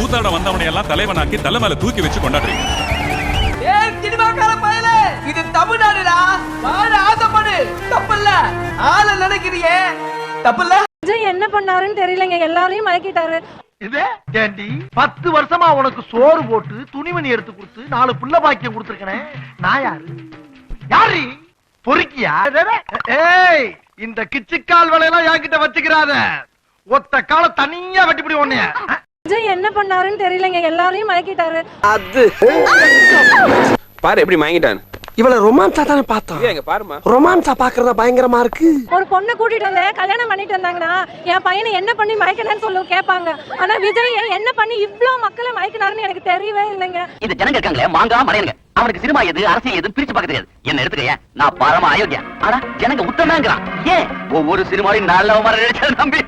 கூத்தாட வந்தவனை எல்லாம் தலைவனாக்கி தலை மேல தூக்கி வச்சு கொண்டாடுறீங்க. இது தமிழ்நாடுடா. வாழ ஆசைப்படு, தப்பில்ல. ஆள நினைக்கிறிய தப்பில்ல. விஜய் என்ன பண்ணாருன்னு தெரியலங்க, எல்லாரையும் மயக்கிட்டாரு. இது ஏண்டி 10 வருஷமா உனக்கு சோறு போட்டு துணிமணி எடுத்து கொடுத்து 4 புள்ள பாக்கியம் கொடுத்துருக்கனே, நான் யாரு பொறுக்கியா? ஏய், இந்த கிச்சிக்கால் வேலையெல்லாம் என்கிட்ட வச்சுக்கிறாத. ஒத்த கால தனியா வெட்டிப்பிடி உன்னைய. விஜய் என்ன பண்ணாருன்னு தெரியலங்க, எல்லாரையும் மயக்கிட்டாரு. அது பாரு எப்படி மயங்கிட்டான். இவள ரொமான்ஸா தானே பார்த்தோம். எங்க பாருமா, ரொமான்ஸா பாக்குறதா பயங்கரமா இருக்கு. ஒரு பொண்ணை கூட்டிட்டு வந்தேன், கல்யாணம் பண்ணிட்டு வந்தாங்கன்னா என் பையனை என்ன பண்ணி மயக்கினான்னு சொல்ல கேட்பாங்க. ஆனா விஜய் என்ன பண்ணி இவ்வளவு மக்களை மயக்கினாருன்னு எனக்கு தெரியவே இல்லைங்க. இது ஜனங்க இருக்காங்களே மாங்கா மறையங்க, அவனுக்கு சினிமா எது அரசியல் எது பிரிச்சு பார்க்க தெரியாது. என்ன எடுத்துக்கையா, நான் பரம அயோக்கியா. ஆனா ஜனங்க உத்தமங்கிறான். ஏன் ஒவ்வொரு சினிமாவையும் நல்ல மரம் நம்பி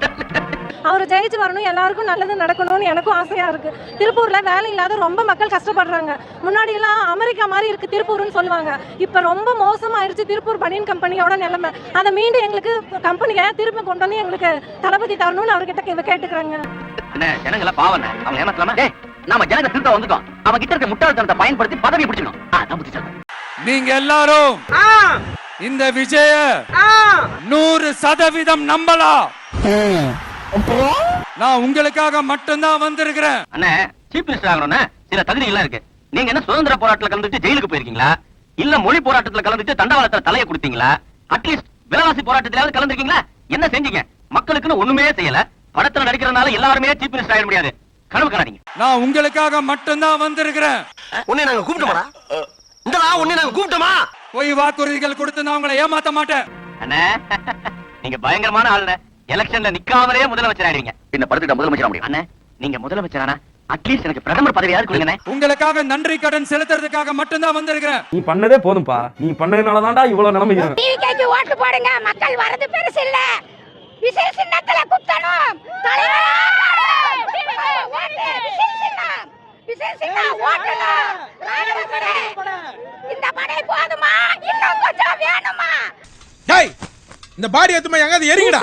அவர் ஜெயிச்சு வரணும், எல்லாருக்கும் நல்லது நடக்கணும்னு எனக்கும் ஆசையா இருக்கு. திருப்பூர்ல வேலை இல்லாத ரொம்ப மக்கள் கஷ்டப்படுறாங்க. முன்னாடி எல்லாம் அமெரிக்கா மாதிரி இருக்கு திருப்பூர்னு சொல்லுவாங்க. இப்ப ரொம்ப மோசமாயிருச்சு திருப்பூர் பனியன் கம்பெனியோட நிலைமை. அதை மீண்டும் எங்களுக்கு கம்பெனியை திரும்ப கொண்டு வந்து எங்களுக்கு தளபதி தரணும்னு அவர்கிட்ட கேட்டுக்கிறாங்க. ஜனங்கள பாவன அவங்க ஏமாத்தலாமா? நாம ஜனங்க திருத்த வந்துட்டோம். அவங்க கிட்ட இருக்க முட்டாள்தனத்தை பயன்படுத்தி பதவி பிடிச்சிடணும். நீங்க எல்லாரும் இந்த விஜய 100% நம்பலாம். நான் உங்களுக்காக மட்டும்தான் வந்திருக்கிறேன். அண்ணே, சீஃப் மினிஸ்டர் ஆகணும்னா சில தகுதி எல்லாம் இருக்கு. நீங்க என்ன சுதந்திர போராட்டத்துல கலந்துட்டு ஜெயிலுக்கு போயிருக்கீங்களா? இல்ல மொழி போராட்டத்துல கலந்துட்டு தண்டவாளத்துல தலையை கொடுத்தீங்களா? அட்லீஸ்ட் விலைவாசி போராட்டத்திலாவது கலந்துருக்கீங்களா? என்ன செஞ்சீங்க? மக்களுக்குன்னு ஒண்ணுமே செய்யல. படத்துல நடிக்கிறதுனால எல்லாருமே சீஃப் மினிஸ்டர் ஆயிட முடியாது. கனவு காணாதீங்க. நான் உங்களுக்காக மட்டும்தான் வந்திருக்கிறேன். உன்னை நாங்க கூப்பிட்டோமா? இந்தடா உன்னை நாங்க கூப்பிட்டோமா? போய் வாக்குறுதிகள் கொடுத்து நான் உங்களை ஏமாத்த மாட்டேன். அண்ணே, நீங்க பயங்கரமான ஆளுங்க. எலெக்ஷன்ல நிக்காமலே முதலமைச்சர் ஆயிடுவீங்க. பின்ன படுத்துட்டா முதலமைச்சர் முடியும். அண்ணே, நீங்க முதலமைச்சரானா அட்லீஸ்ட் எனக்கு பிரதமர் பதவியாவது கொடுங்க. உங்களுக்காக நன்றி கடன் செலுத்துறதுக்காக மட்டும்தான் வந்திருக்கிறேன். நீ பண்ணதே போதும்பா. நீ பண்ணதுனால தான்டா இவ்வளவு நிலைமை. டிவிக்கு ஓட்டு போடுங்க. மக்கள் வரது பெருசு இல்ல, விசேஷ சின்னத்துல குத்தணும். தலைவரா டிவிக்கு ஓட்டு விசேஷ சின்னம் ஓட்டணும். இந்த படை போதுமா, இன்னும் கொஞ்சம் வேணுமா? டேய், இந்த பாடி எத்துமா எங்க எரிங்கடா.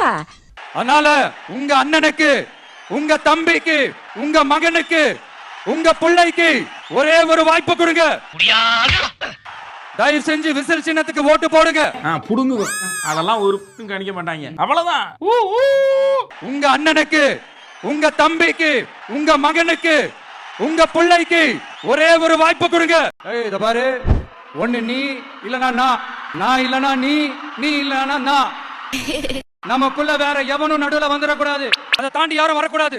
அதனால உங்க அண்ணனுக்கு, உங்க தம்பிக்கு, உங்க மகனுக்கு, உங்க பிள்ளைக்கு ஒரே ஒரு வாய்ப்பு கொடுங்க. தயவு செஞ்சு விசில் சின்னத்துக்கு ஓட்டு போடுங்க. புடுங்க, அதெல்லாம் ஒரு கணிக்க மாட்டாங்க. அவ்வளவுதான். உங்க அண்ணனுக்கு, உங்க தம்பிக்கு, உங்க மகனுக்கு, உங்க பிள்ளைக்கு ஒரே ஒரு வாய்ப்பு கொடுங்க. இத பாரு, ஒண்ணு நீ இல்லனா நான் இல்லனா நீ இல்லனா நான். நமக்குள்ள வேற எவனும் நடுவுல வந்துடக்கூடாது. அதை தாண்டி யாரும் வரக்கூடாது.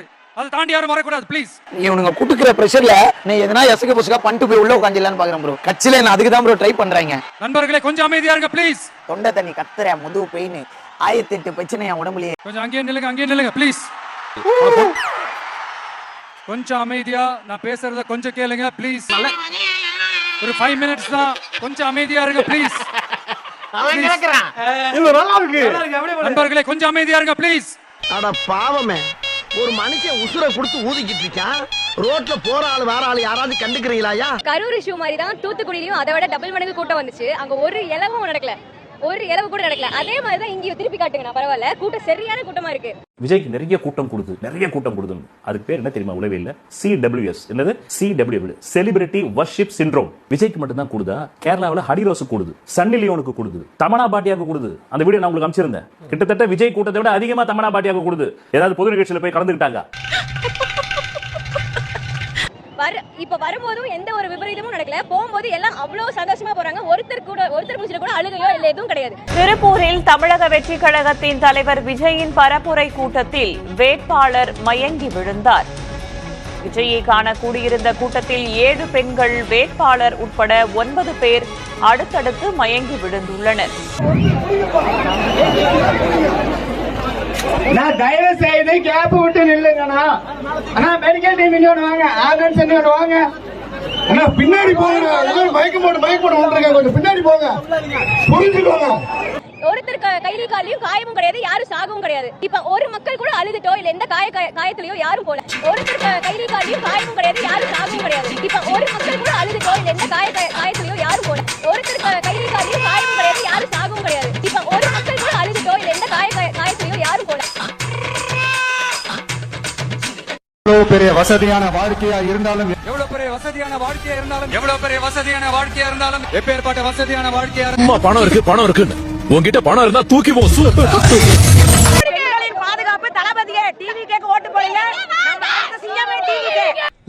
ப்ளீஸ். இவனுங்க குட்டுக்கிற பிரஷர்ல நீ எதனா எசக புசகா பண்ணிட்டு போய் உள்ள உட்காந்துலான்னு பாக்குறேன் ப்ரோ. கட்சியில நான் அதுக்கு தான் ப்ரோ ட்ரை பண்றாங்க. நண்பர்களே கொஞ்சம் அமைதியா இருங்க ப்ளீஸ். தொண்டை தண்ணி கத்துற முதுகு பெயின் 1008 பிரச்சனை என் உடம்புலயே. கொஞ்சம் அங்கேயே நில்லுங்க ப்ளீஸ். கொஞ்சம் அமைதியா, நான் பேசுறத கொஞ்சம் கேளுங்க ப்ளீஸ். ஒரு 5 மினிட்ஸ் தான், கொஞ்சம் அமைதியா இருங்க ப்ளீஸ். நண்பர்களே கொஞ்சம் அமைதியா இருங்க ப்ளீஸ். அட பாவமே, ஒரு மனுஷன் உசுரை கொடுத்து ஊதிக்கிட்டு இருக்கான். ரோட்ல போற ஆளு வேற ஆளு யாராவது கண்டுக்கிறீங்களா? கரூர் இஷ்யூ மாதிரி தான் தூத்துக்குடியிலும் அதை விட டபுள் மடங்கு கூட்டம் வந்துச்சு. அங்க ஒரு இலவும் நடக்கல, ஒரு இலவு கூட நடக்கல. அதே மாதிரி தான் இங்கேயும் திருப்பி காட்டுங்க. பரவாயில்ல, கூட்டம் சரியான கூட்டமா இருக்கு. விஜய்க்கு நிறைய கூட்டம் கொடுது. அதுக்கு பேர் என்ன தெரியுமா? உளவியல்ல CWS. என்னது? CWS, celebrity worship syndrome. விஜய்க்கு மட்டும் தான் கூடுதா? கேரளாவில் ஹரிரோஸ் கூடுது, சன்னி லியோனுக்கு கூடுது, தமனா பாட்டியாக்கு கூடுது. அந்த வீடியோ நான் உங்களுக்கு அனுப்பிச்சிருந்தேன். கிட்டத்தட்ட விஜய் கூட்டத்தை விட அதிகமா தமனா பாட்டியாக்கு கூடுது. ஏதாவது பொது நிகழ்ச்சியில போய் கலந்துக்கிட்டாங்க. இப்ப வரும்போதும் எந்த ஒரு விபரீதமும் நடக்கல. போகும்போது எல்லாம் அவ்வளவு சந்தோஷமா போறாங்க. ஒருத்தர் மூஞ்சில கூட அழுகையோ இல்ல எதுவும் கிடையாது. திருப்பூரில் தமிழக வெற்றி கழகத்தின் தலைவர் விஜயின் பரப்புரை கூட்டத்தில் வேட்பாளர் மயங்கி விழுந்தார். விஜயை காண கூடியிருந்த கூட்டத்தில் 7 பெண்கள், வேட்பாளர் உட்பட 9 பேர் அடுத்தடுத்து மயங்கி விழுந்துள்ளனர். நான் தயவு செய்து கேப் விட்டு நில்லுங்கண்ணா. அண்ணா மெடிக்கல் டீம் இன்னொன்று வாங்க, ஆம்புலன்ஸ் இன்னொன்று வாங்க. அண்ணா பின்னாடி போங்க, மயக்க போட்டு வந்துருங்க. கொஞ்சம் பின்னாடி போங்க, புரிஞ்சுக்கோங்க. ஒருத்தர் கையில காலையும் காயமும் கிடையாது, யாரும் சாகவும் கிடையாது. இப்ப ஒரு மக்கள் கூட அழுதுட்டோ இல்ல எந்த காயத்திலயோ யாரும் போல. ஒருத்தர் கையில காலையும் காயமும் கிடையாது, யாரும் சாகவும் கிடையாது. இப்ப ஒரு மக்கள் கூட அழுதுட்டோ இல்ல எந்த காயத்திலயோ யாரும் போல. ஒருத்தர் கையில காலையும் காயமும் கிடையாது, யாரும் சாகவும் கிடையாது. இப்ப ஒரு மக்கள் கூட அழுதுட்டோ இல்ல எந்த காயத்திலயோ யாரும் போல. எவ்வளவு பெரிய வசதியான வாழ்க்கையா இருந்தாலும் எப்பேற்பட்ட வசதியான வாழ்க்கையா பணம் இருக்கு பணம் இருக்குன்னு உன்கிட்ட பணம் இருந்தா தூக்கி போ. பாதுகாப்பு தளபதியே டிவி கேக்கு ஓட்டு போடுங்க.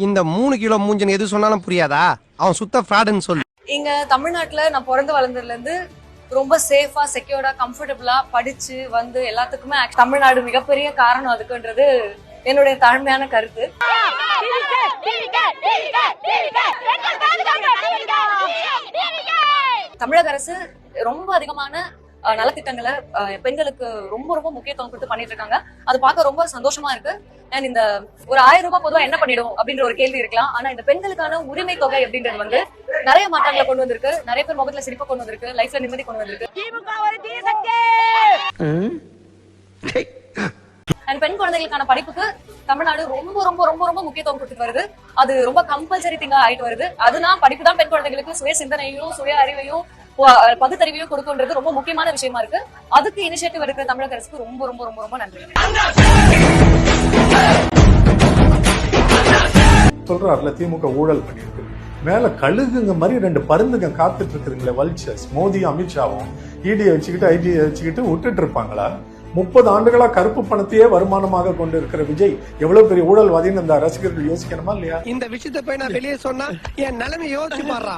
இந்த 3 கிலோ மூஞ்சன் எது சொன்னாலும் புரியாதா? அவன் சுத்த ஃப்ராடுன்னு சொல்லு. இங்க தமிழ்நாட்டுல நான் பிறந்து வளர்ந்ததுல இருந்து ரொம்ப சேஃபா செக்யூர்டா கம்ஃபர்டபுளா படிச்சு வந்து எல்லாத்துக்குமே தமிழ்நாடு மிகப்பெரிய காரணம் அதுக்குன்றது என்னுடைய தாழ்மையான கருத்து. தமிழக அரசு ரொம்ப அதிகமான நலத்திட்டங்களை பெண்களுக்கு ரொம்ப ரொம்ப முக்கியத்துவம் கொடுத்து பண்ணிட்டு இருக்காங்க. அது பார்க்க ரொம்ப சந்தோஷமா இருக்கு. அண்ட் இந்த ஒரு 1000 ரூபாய் பொதுவா என்ன பண்ணிடும் அப்படின்ற ஒரு கேள்வி இருக்கலாம். ஆனா இந்த பெண்களுக்கான உரிமை தொகை அப்படின்றது வந்து நிறைய மாற்றங்களை கொண்டு வந்திருக்கு. நிறைய பேர் முகத்துல சிரிப்பை கொண்டு வந்திருக்கு. லைஃப்ல நிம்மதி கொண்டு வந்திருக்கு. அண்ட் பெண் குழந்தைகளுக்கான படிப்புக்கு தமிழ்நாடு ரொம்ப ரொம்ப ரொம்ப ரொம்ப முக்கியத்துவம் கொடுத்துட்டு வருது. அது ரொம்ப கம்பல்சரி திங்கா ஆயிட்டு வருது. அதுதான் படிப்பு தான் பெண் குழந்தைகளுக்கு சுய சிந்தனையும் சுய அறிவையும் பகுத்தறிவையும் கொடுக்குன்றது ரொம்ப முக்கியமான விஷயமா இருக்கு. அதுக்கு இனிஷியேட்டிவ் எடுக்கிற தமிழக அரசுக்கு ரொம்ப ரொம்ப ரொம்ப ரொம்ப நன்றி. சொல்றாருல திமுக ஊழல் பண்ணிருக்கு. மேல கழுகுங்க மாதிரி 2 பருந்துங்க காத்துட்டு இருக்குதுங்களே வல்ச்சர்ஸ். மோடி அமித்ஷாவும் இடியை வச்சுக்கிட்டு ஐடியை வச்சுக்கிட்டு விட்டுட்டு இருப்பாங்களா? 30 ஆண்டுகளா கருப்பு பணத்தையே வருமானமாக கொண்டு இருக்கிற விஜய் எவ்வளவு பெரிய ஊழல்வாதின்னு அந்த ரசிகர்கள் யோசிக்கணுமா இல்லையா? இந்த விஷயத்தை போய் நான் வெளியே சொன்னா என் நிலைமை யோசிச்சு பாடுறா.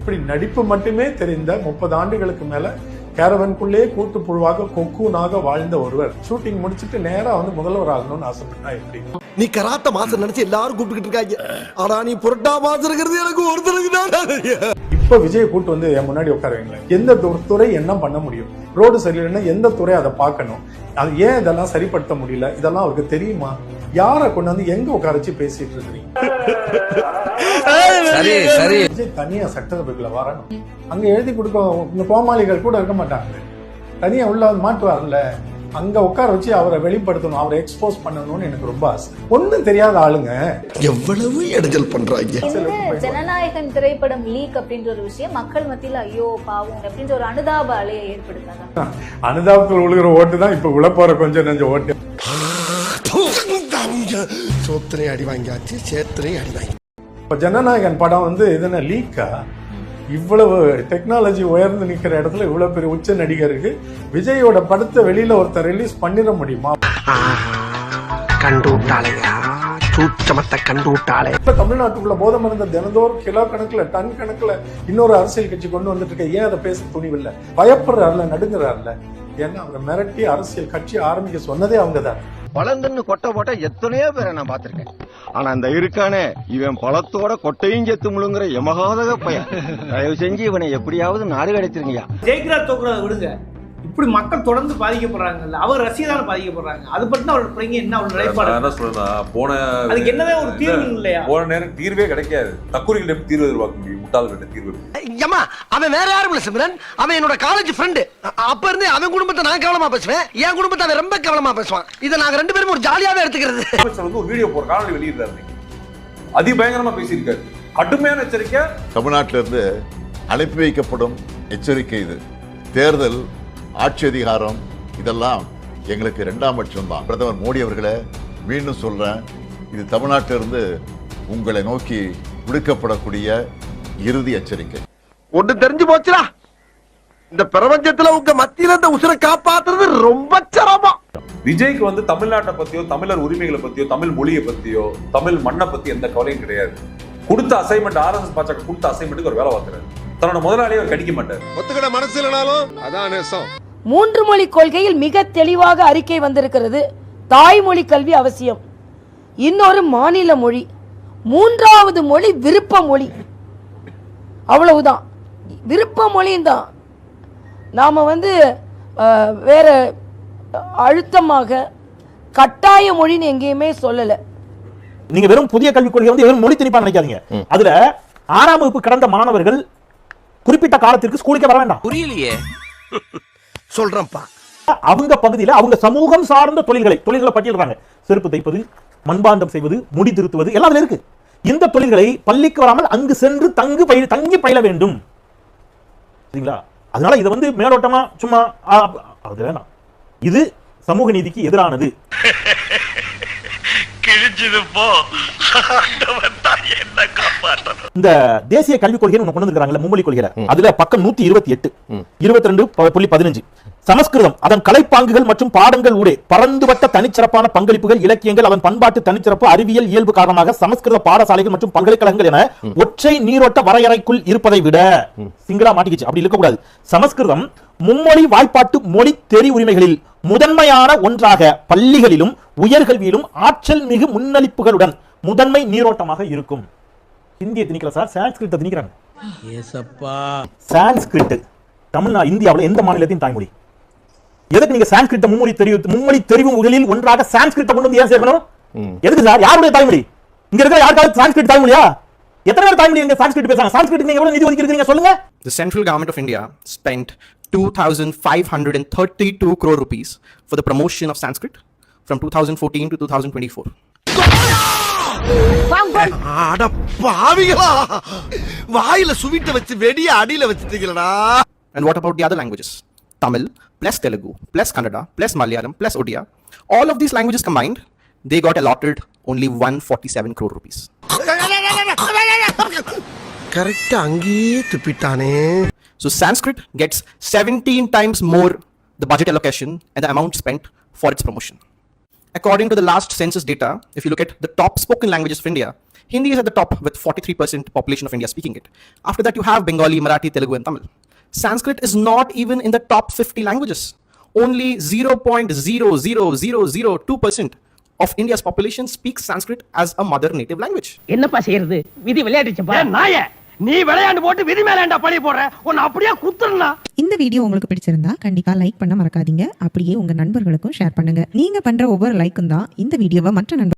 இப்படி நடிப்பு மட்டுமே தெரிந்த 30 ஆண்டுகளுக்கு மேல கேரவனுக்குள்ளே கூட்டு புழுவாக கொக்கூனாக வாழ்ந்த ஒருவர் ஷூட்டிங் முடிச்சிட்டு நேரா வந்து முதல்வர் ஆகணும்னு ஆசைப்பட்டா எப்படி? நீ கராத்த மாசம் நினைச்சு எல்லாரும் கூப்பிட்டு இருக்காங்க. ஆனா நீ புரட்டா மாசம் இருக்கிறது எனக்கு ஒருத்தருக்கு தான். இப்ப விஜய் கூட்டு வந்து என் முன்னாடி உட்காருவீங்களா? எந்த துறை என்ன பண்ண முடியும்? ரோடு சரியில்லைன்னா எந்த துறை அதை பார்க்கணும்? அது ஏன் இதெல்லாம் சரிப்படுத்த முடியல? இதெல்லாம் அவருக்கு தெரியுமா? யாரை கொண்டு வந்து எங்க உட்கார வச்சு பேசிட்டு இருக்கிறீங்க? விஜய் தனியா சட்டசபைக்குள்ள வரணும். அங்க எழுதி கொடுக்க இந்த கோமாளிகள் கூட இருக்க மாட்டாங்க. தனியா உள்ள மாட்டுவார்ல, அங்க உட்கார வச்சு அவரை வெளிப்படுத்தணும், அவரை எக்ஸ்போஸ் பண்ணணும்னு எனக்கு ரொம்ப ஆசை. ஒண்ணும் தெரியாத ஆளுங்க எவ்வளவு இடைஞ்சல் பண்றாங்க. ஜனநாயகன் திரைப்படம் லீக் அப்படின்ற ஒரு விஷயம் மக்கள் மத்தியில ஐயோ பாவம் அப்படின்ற ஒரு அனுதாப அலையை ஏற்படுத்தாங்க. அனுதாபத்தில் விழுகிற ஓட்டு தான் இப்ப விழப்போற கொஞ்சம் நெஞ்ச ஓட்டு. சோத்திரை அடி வாங்கியாச்சு, சேத்திரை அடி வாங்கி. இப்ப ஜனநாயகன் படம் வந்து எதுனா லீக்கா? இவ்வளவு டெக்னாலஜி உயர்ந்து நிக்கிற இடத்துல இவ்வளவு பெரிய உச்ச நடிகருக்கு விஜயோட படத்தை வெளியில ஒருத்தர் ரிலீஸ் பண்ணிட முடியுமா? கண்டு விட்டாளையா, சூச்சமத்தை கண்டு விட்டாளே. இப்ப தமிழ்நாட்டுக்குள்ள போதை மருந்த தினந்தோறும் கிலோ கணக்குல டன் கணக்குல இன்னொரு அரசியல் கட்சி கொண்டு வந்துட்டு இருக்க. ஏன் அதை பேச துணிவில்லை? பயப்படுறாருல, நடுங்குறாருல. ஏன்னா அவரை மிரட்டி அரசியல் கட்சி ஆரம்பிக்க சொன்னதே அவங்கதான். பழந்துன்னு கொட்டை போட்ட எத்தனையோ பேரை நான் பாத்திருக்கேன். ஆனா அந்த இருக்கானே இவன் பழத்தோட கொட்டையும் செத்து முழுங்குற எமகாதக பையன். தயவு செஞ்சு இவனை எப்படியாவது நாடு கிடைச்சிருங்கயா. ஜெயிக்கிறார் தோக்குறத விடுங்க. இப்படி மக்கள் தொடர்ந்து பாதிக்கப்படுறாங்கல்ல, அவர் ரசிகதான பாதிக்கப்படுறாங்க. அது பத்தி அவரோட பிள்ளைங்க என்ன அவரோட நிலைப்பாடு? என்ன சொல்றா, போன அதுக்கு என்னவே ஒரு தீர்வு இல்லையா? போன நேரம் தீர்வே கிடைக்காது. தக்குரிகள் எப்படி தீர்வு எதிர்பார்க்க முடியும்? முட்டாள்கிட்ட தீர்வு. ஏமா அவன் வேற யாரும் இல்ல சிம்ரன், அவன் என்னோட காலேஜ் ஃப்ரெண்டு. அப்ப இருந்து அவன் குடும்பத்தை நான் கவனமா பேசுவேன், என் குடும்பத்தை அவன் ரொம்ப கவனமா பேசுவான். இதை நாங்க 2 பேரும் ஒரு ஜாலியாவே எடுத்துக்கிறது. ஒரு வீடியோ போற காணொலி வெளியிடுறாரு, அதிபயங்கரமா பேசியிருக்காரு. கடுமையான எச்சரிக்கை. தமிழ்நாட்டில இருந்து அனுப்பி வைக்கப்படும் எச்சரிக்கை இது. தேர்தல், ஆட்சி அதிகாரம் இதெல்லாம் எங்களுக்கு 2ஆம் பட்சம் தான். பிரதமர் மோடி அவர்களே, மீண்டும் சொல்றேன், இது தமிழ்நாட்டிலிருந்து உங்களை நோக்கி விடுக்கப்படக்கூடிய இறுதி எச்சரிக்கை. ஒன்று தெரிஞ்சு போச்சுடா, இந்த பிரபஞ்சத்துல உங்க மத்தியில இந்த உசுரை காப்பாத்துறது ரொம்ப சிரமம். விஜய்க்கு வந்து தமிழ்நாட்டை பத்தியோ, தமிழர் உரிமைகளை பத்தியோ, தமிழ் மொழியை பத்தியோ, தமிழ் மண்ணை பத்தி எந்த கவலையும் கிடையாது. கொடுத்த அசைன்மெண்ட், RSS பாஜக கொடுத்த அசைன்மெண்ட்டுக்கு ஒரு வேலை பார்க்கிறாரு. தன்னோட முதலாளியை அவர் கடிக்க மாட்டார். ஒத்துக்கிட மனசு இல்லைனாலும் அதான் நேசம். 3 மொழி கொள்கையில் மிக தெளிவாக அறிக்கை வந்திருக்கிறது. தாய்மொழி கல்வி அவசியம், இன்னொரு மாநில மொழி, 3வது மொழி விருப்ப மொழி. அவ்வளவுதான், விருப்ப மொழியும் தான். நாம வந்து வேற அழுத்தமாக கட்டாய மொழின்னு எங்கேயுமே சொல்லல. நீங்க வெறும் புதிய கல்விக் கொள்கை வந்து வெறும் மொழி திணிப்பா நினைக்காதீங்க. அதுல 6ஆம் வகுப்பு கடந்த மாணவர்கள் குறிப்பிட்ட காலத்திற்கு ஸ்கூலுக்கே வர வேண்டாம். புரியலையே சொல்றேன்ப்பா. அவங்க பகுதியில் அவங்க சமூகம் சார்ந்த தொழில்களை பட்டியலிடுறாங்க. செருப்பு தைப்பது, மண்பாண்டம் செய்வது, முடி திருத்துவது எல்லாம் அதுல இருக்கு. இந்த தொழில்களை பள்ளிக்கு வராமல் அங்கு சென்று தங்கி பயில வேண்டும். சரிங்களா? அதனால இதை வந்து மேலோட்டமா சும்மா அது வேணாம். இது சமூக நீதிக்கு எதிரானது. இந்த தேசிய கல்விக் கொள்கை கொண்டு வந்திருக்காங்கல்ல, மும்மொழி கொள்கை, அதுல பக்கம் 128 22.15 சமஸ்கிருதம் அதன் கலைப்பாங்குகள் மற்றும் பாடங்கள் ஊடே பரந்துபட்ட தனிச்சிறப்பான பங்களிப்புகள், இலக்கியங்கள், அதன் பண்பாட்டு தனிச்சிறப்பு, அறிவியல் இயல்பு காரணமாக சமஸ்கிருத பாடசாலைகள் மற்றும் பல்கலைக்கழகங்கள் என ஒற்றை நீரோட்ட வரையறைக்குள் இருப்பதை விட சிங்களா மாட்டிக்கிச்சு, அப்படி இருக்கக்கூடாது. சமஸ்கிருதம் மும்மொழி வாய்ப்பாட்டு மொழி தெரி உரிமைகளில் முதன்மையான ஒன்றாக பள்ளிகளிலும் உயர்கல்வியிலும் ஆற்றல் மிகு முன்னளிப்புகளுடன் முதன்மை நீரோட்டமாக இருக்கும். இந்திய திணிக்கல சார், சான்ஸ்கிரிட் திணிக்கிறாங்க. சான்ஸ்கிரிட் தமிழ்நாடு இந்தியாவில் எந்த மாநிலத்தின் தாய்மொழி? எதுக்கு நீங்க சான்ஸ்கிரிட் மும்மொழி தெரிவு முதலில் ஒன்றாக சான்ஸ்கிரிட் கொண்டு வந்து ஏன் சேர்க்கணும்? எதுக்கு சார்? யாருடைய தாய்மொழி? இங்க இருக்கிற யாருக்காவது சான்ஸ்கிரிட் தாய்மொழியா? எத்தனை பேர் தாய்மொழி இங்க சான்ஸ்கிரிட் பேசுறாங்க? சான்ஸ்கிரிட் நீங்க எவ்வளவு நிதி ஒதுக்கி இருக்கீங்க சொல்லுங்க? The central government of India spent 2,532 crore rupees for the promotion of Sanskrit from 2014 to 2024. அட பாவிகளா, வாயில சுவிட்ட வச்சு வெடிய அடியில வச்சிட்டீங்களடா. And what about the other languages? Tamil plus Telugu plus Kannada plus Malayalam plus Odia. All of these languages combined, they got allotted only 147 crore rupees. கரெக்ட்டா அங்கேயே துப்பிட்டானே. So Sanskrit gets 17 times more the budget allocation and the amount spent for its promotion. According to the last census data, if you look at the top spoken languages of India, Hindi is at the top with 43% population of India speaking it. After that you have Bengali, Marathi, Telugu and Tamil. Sanskrit is not even in the top 50 languages. Only 0.00002% of India's population speaks Sanskrit as a mother native language. என்னப்பா செய்யறது? விதி விளையாடுச்சுப்பா. நாயே, நீ விளையாண்டு போட்டு விதி மேலேண்டா பழி போடுற. உன்னை அப்படியே குத்துறனா. இந்த வீடியோ உங்களுக்கு பிடிச்சிருந்தா கண்டிப்பா லைக் பண்ண மறக்காதீங்க. அப்படியே உங்க நண்பர்களுக்கும் ஷேர் பண்ணுங்க. நீங்க பண்ற ஒவ்வொரு லைக்கும் தான் இந்த வீடியோவை மற்ற நண்பர்கள்